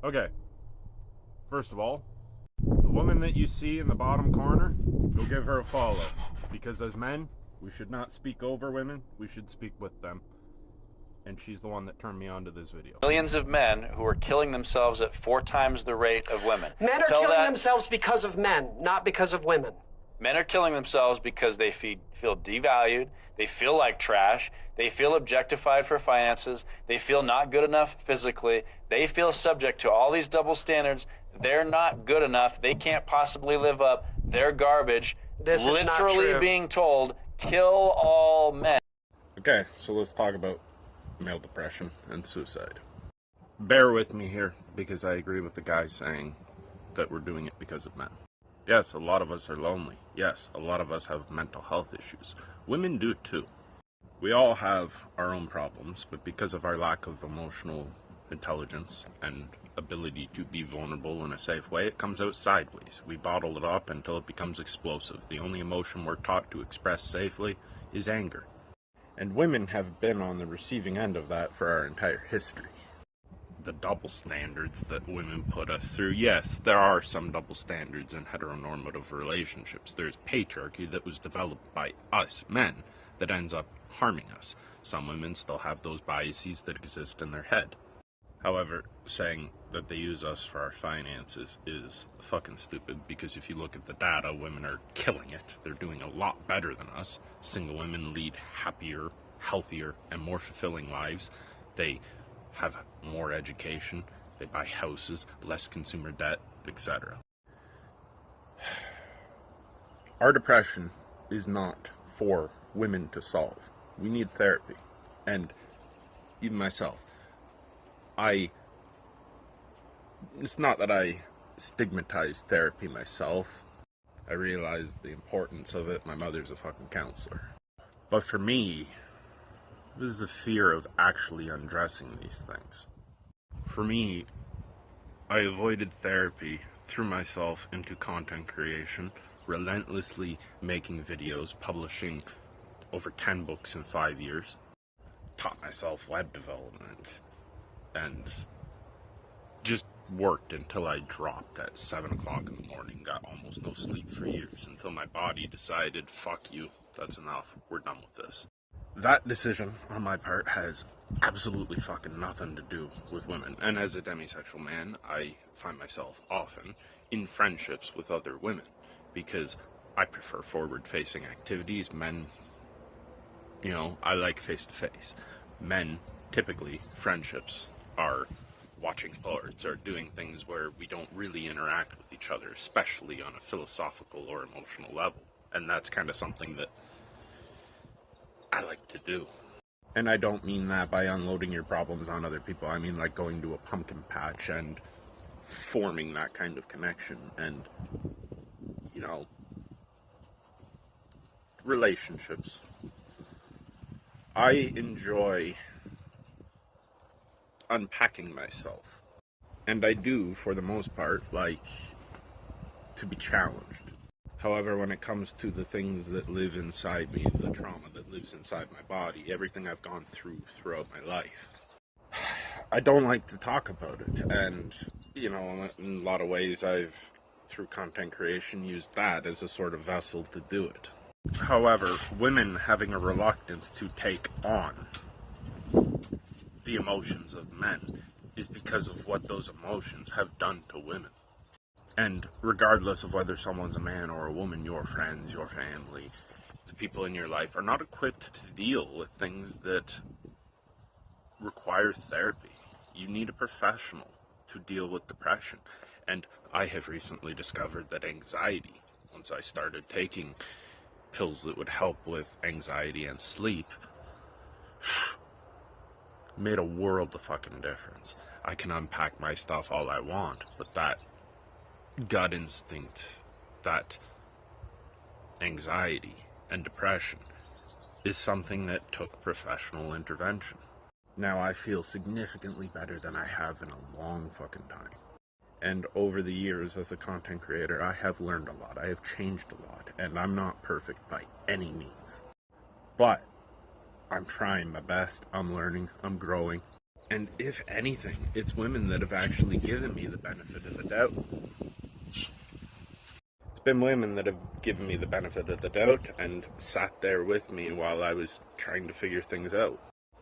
Okay, first of all, the woman that you see in the bottom corner, go give her a follow. Because as men, we should not speak over women, we should speak with them. And she's the one that turned me on to this video. Millions of men who are killing themselves at 4 times the rate of women. Men are killing themselves because of men, not because of women. Men are killing themselves because they feel devalued, they feel like trash, they feel objectified for finances, they feel not good enough physically, they feel subject to all these double standards. They're not good enough, they can't possibly live up, they're garbage. This is not literally true. being told, kill all men. Okay, so let's talk about male depression and suicide. Bear with me here, because I agree with the guy saying that we're doing it because of men. Yes, a lot of us are lonely. Yes, a lot of us have mental health issues. Women do too. We all have our own problems, but because of our lack of emotional intelligence and ability to be vulnerable in a safe way, it comes out sideways. We bottle it up until it becomes explosive. The only emotion we're taught to express safely is anger. And women have been on the receiving end of that for our entire history. The double standards that women put us through. Yes, there are some double standards in heteronormative relationships. There's patriarchy that was developed by us, men, that ends up harming us. Some women still have those biases that exist in their head. However, saying that they use us for our finances is fucking stupid, because if you look at the data, women are killing it. They're doing a lot better than us. Single women lead happier, healthier, and more fulfilling lives. They have more education, they buy houses, less consumer debt, etc. Our depression is not for women to solve. We need therapy. And even myself, it's not that I stigmatize therapy myself. I realize the importance of it. My mother's a fucking counselor. But for me, it was the fear of actually undressing these things. For me, I avoided therapy, threw myself into content creation, relentlessly making videos, publishing over 10 books in 5 years, taught myself web development, and just worked until I dropped at 7 o'clock in the morning, got almost no sleep for years, until my body decided, fuck you, that's enough, we're done with this. That decision on my part has absolutely fucking nothing to do with women. And as a demisexual man, I find myself often in friendships with other women because I prefer forward-facing activities. Men, I like face-to-face. Men, typically, friendships are watching sports or doing things where we don't really interact with each other, especially on a philosophical or emotional level. And that's kind of something that I like to do. And I don't mean that by unloading your problems on other people. I mean like going to a pumpkin patch and forming that kind of connection and, relationships. I enjoy unpacking myself. And I do, for the most part, like to be challenged. However, when it comes to the things that live inside me, the trauma that lives inside my body, everything I've gone through throughout my life, I don't like to talk about it. And, in a lot of ways, I've, through content creation, used that as a sort of vessel to do it. However, women having a reluctance to take on the emotions of men is because of what those emotions have done to women. And regardless of whether someone's a man or a woman, your friends, your family, the people in your life are not equipped to deal with things that require therapy. You need a professional to deal with depression. And I have recently discovered that anxiety, once I started taking pills that would help with anxiety and sleep, made a world of fucking difference. I can unpack my stuff all I want, but that gut instinct, that anxiety and depression is something that took professional intervention. Now I feel significantly better than I have in a long fucking time. And over the years as a content creator, I have learned a lot. I have changed a lot, and I'm not perfect by any means. But I'm trying my best, I'm learning, I'm growing, And if anything, it's women that have actually given me the benefit of the doubt. It's been women that have given me the benefit of the doubt and sat there with me while I was trying to figure things out.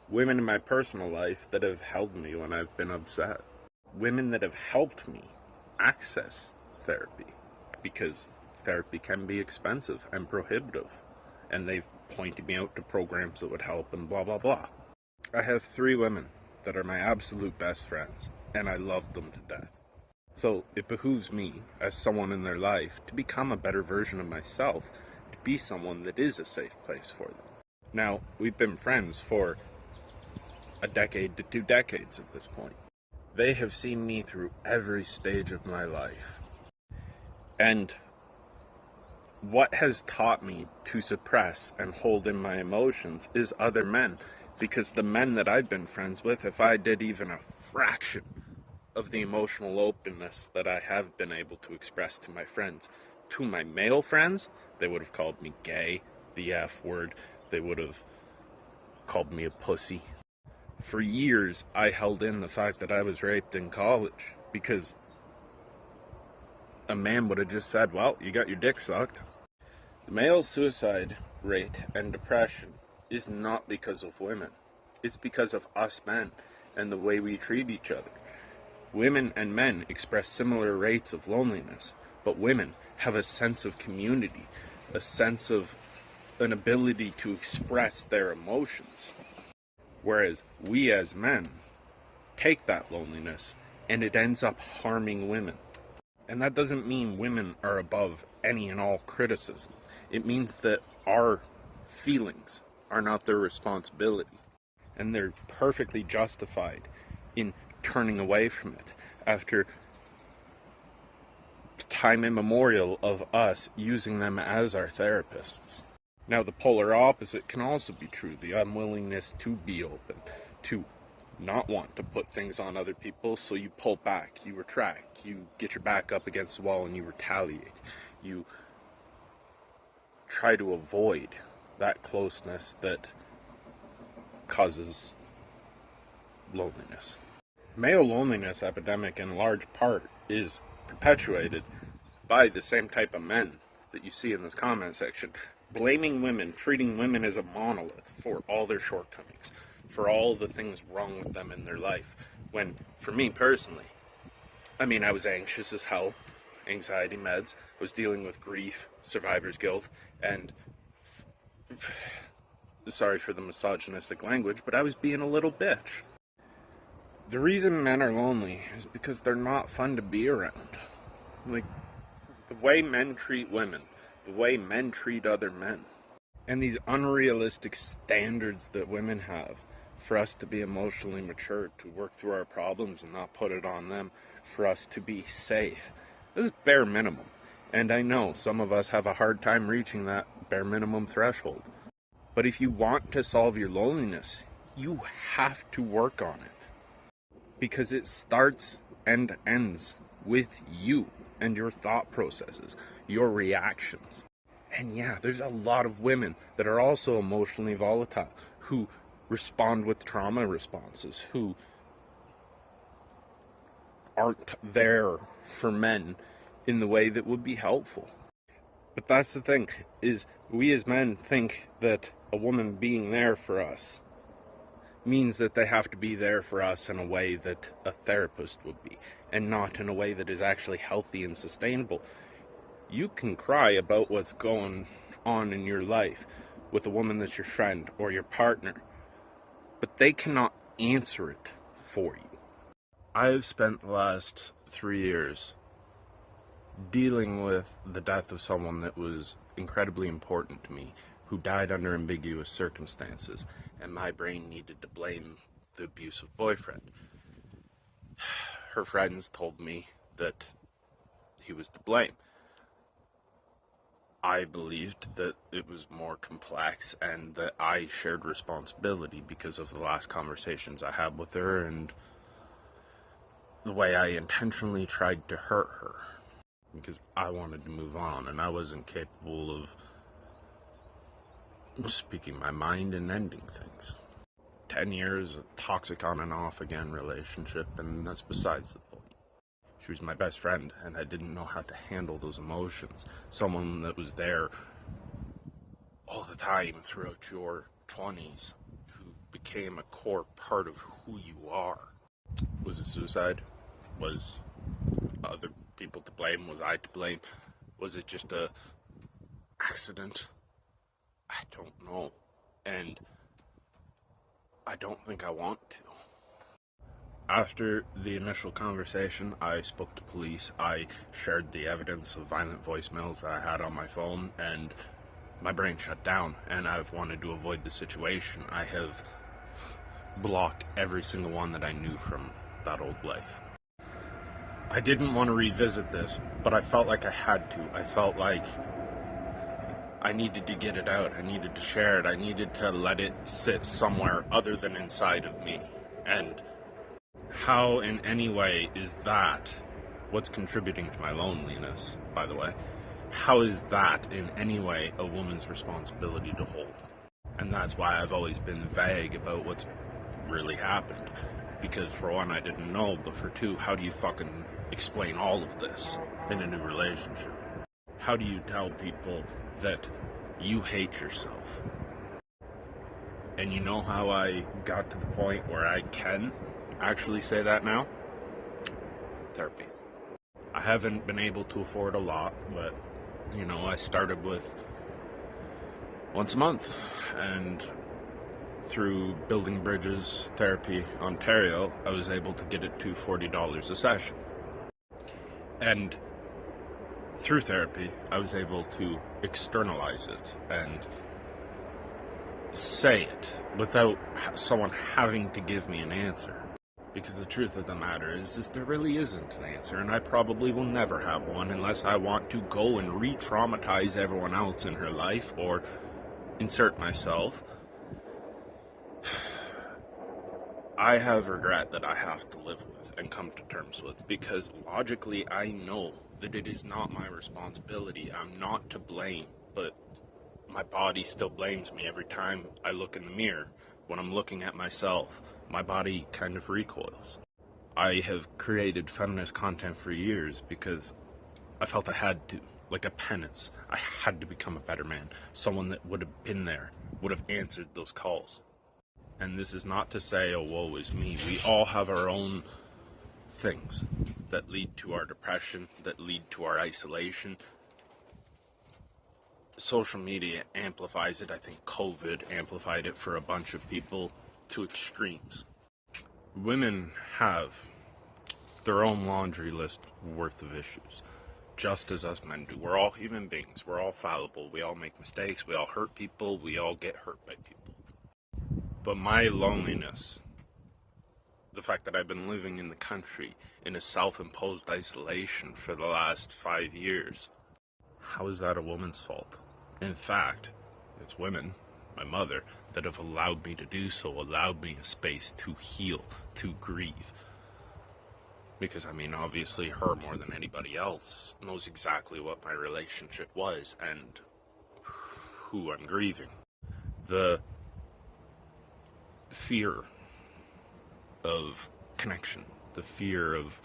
Women in my personal life that have held me when I've been upset. Women that have helped me access therapy, because therapy can be expensive and prohibitive, and they've pointed me out to programs that would help and blah blah blah. I have 3 women that are my absolute best friends, and I love them to death. So it behooves me, as someone in their life, to become a better version of myself, to be someone that is a safe place for them. Now, we've been friends for a decade to 2 decades at this point. They have seen me through every stage of my life. And what has taught me to suppress and hold in my emotions is other men. Because the men that I've been friends with, if I did even a fraction of the emotional openness that I have been able to express to my friends, to my male friends, they would have called me gay, the F word. They would have called me a pussy. For years, I held in the fact that I was raped in college because a man would have just said, well, you got your dick sucked. The male suicide rate and depression is not because of women. It's because of us men and the way we treat each other. Women and men express similar rates of loneliness, but women have a sense of community, a sense of an ability to express their emotions. Whereas we as men take that loneliness and it ends up harming women. And that doesn't mean women are above any and all criticism. It means that our feelings are not their responsibility. And they're perfectly justified in turning away from it after time immemorial of us using them as our therapists. Now, the polar opposite can also be true. The unwillingness to be open, to not want to put things on other people, so you pull back, you retract, you get your back up against the wall and you retaliate. You try to avoid that closeness that causes loneliness. Male loneliness epidemic in large part is perpetuated by the same type of men that you see in this comment section, blaming women, treating women as a monolith for all their shortcomings, for all the things wrong with them in their life. When, for me personally, I was anxious as hell, anxiety meds, I was dealing with grief, survivor's guilt, and sorry for the misogynistic language, but I was being a little bitch. The reason men are lonely is because they're not fun to be around. Like, the way men treat women, the way men treat other men, and these unrealistic standards that women have for us to be emotionally mature, to work through our problems and not put it on them, for us to be safe. This is bare minimum. And I know some of us have a hard time reaching that bare minimum threshold. But if you want to solve your loneliness, you have to work on it. Because it starts and ends with you and your thought processes, your reactions. And yeah, there's a lot of women that are also emotionally volatile, who respond with trauma responses, who aren't there for men in the way that would be helpful. But that's the thing, is we as men think that a woman being there for us means that they have to be there for us in a way that a therapist would be, and not in a way that is actually healthy and sustainable. You can cry about what's going on in your life with a woman that's your friend or your partner, but they cannot answer it for you. I've spent the last 3 years dealing with the death of someone that was incredibly important to me, who died under ambiguous circumstances, and my brain needed to blame the abusive boyfriend. Her friends told me that he was to blame. I believed that it was more complex and that I shared responsibility because of the last conversations I had with her and the way I intentionally tried to hurt her, because I wanted to move on and I wasn't capable of speaking my mind and ending things. 10 years, a toxic on and off again relationship, and that's besides the point. She was my best friend, and I didn't know how to handle those emotions. Someone that was there all the time throughout your 20s, who became a core part of who you are. Was it suicide? Was other people to blame? Was I to blame? Was it just a accident? I don't know. And I don't think I want to. After the initial conversation, I spoke to police. I shared the evidence of violent voicemails that I had on my phone, and my brain shut down, and I've wanted to avoid the situation. I have blocked every single one that I knew from that old life. I didn't want to revisit this, but I felt like I had to. I felt like I needed to get it out. I needed to share it. I needed to let it sit somewhere other than inside of me. And how in any way is that what's contributing to my loneliness, by the way? How is that in any way a woman's responsibility to hold? And that's why I've always been vague about what's really happened. Because for one, I didn't know, but for two, how do you fucking explain all of this in a new relationship? How do you tell people that you hate yourself? And you know how I got to the point where I can actually say that now? Therapy. I haven't been able to afford a lot, but, you know, I started with once a month, and through Building Bridges Therapy Ontario, I was able to get it to $40 a session. And through therapy, I was able to externalize it and say it without someone having to give me an answer. Because the truth of the matter is there really isn't an answer, and I probably will never have one unless I want to go and re-traumatize everyone else in her life or insert myself. I have regret that I have to live with and come to terms with, because logically I know that it is not my responsibility. I'm not to blame, but my body still blames me every time I look in the mirror. When I'm looking at myself, my body kind of recoils. I have created feminist content for years because I felt I had to, like a penance. I had to become a better man, someone that would have been there, would have answered those calls. And this is not to say, oh, woe is me. We all have our own things that lead to our depression, that lead to our isolation. Social media amplifies it. I think COVID amplified it for a bunch of people to extremes. Women have their own laundry list worth of issues, just as us men do. We're all human beings. We're all fallible. We all make mistakes. We all hurt people. We all get hurt by people. But my loneliness, the fact that I've been living in the country in a self-imposed isolation for the last 5 years, how is that a woman's fault? In fact, it's women, my mother, that have allowed me to do so, allowed me a space to heal, to grieve. Because, I mean, obviously her more than anybody else knows exactly what my relationship was and who I'm grieving. The fear of connection, the fear of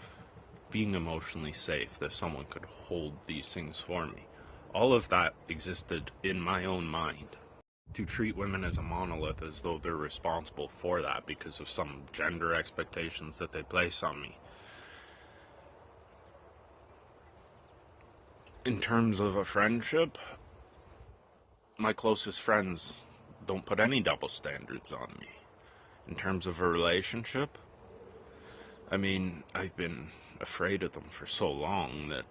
being emotionally safe, that someone could hold these things for me. All of that existed in my own mind. To treat women as a monolith as though they're responsible for that because of some gender expectations that they place on me. In terms of a friendship, my closest friends don't put any double standards on me. In terms of a relationship, I mean, I've been afraid of them for so long that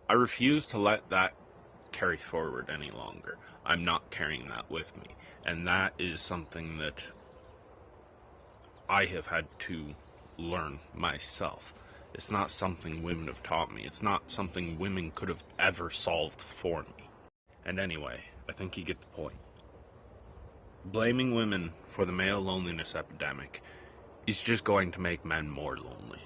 I refuse to let that carry forward any longer. I'm not carrying that with me. And that is something that I have had to learn myself. It's not something women have taught me. It's not something women could have ever solved for me. And anyway, I think you get the point. Blaming women for the male loneliness epidemic is just going to make men more lonely.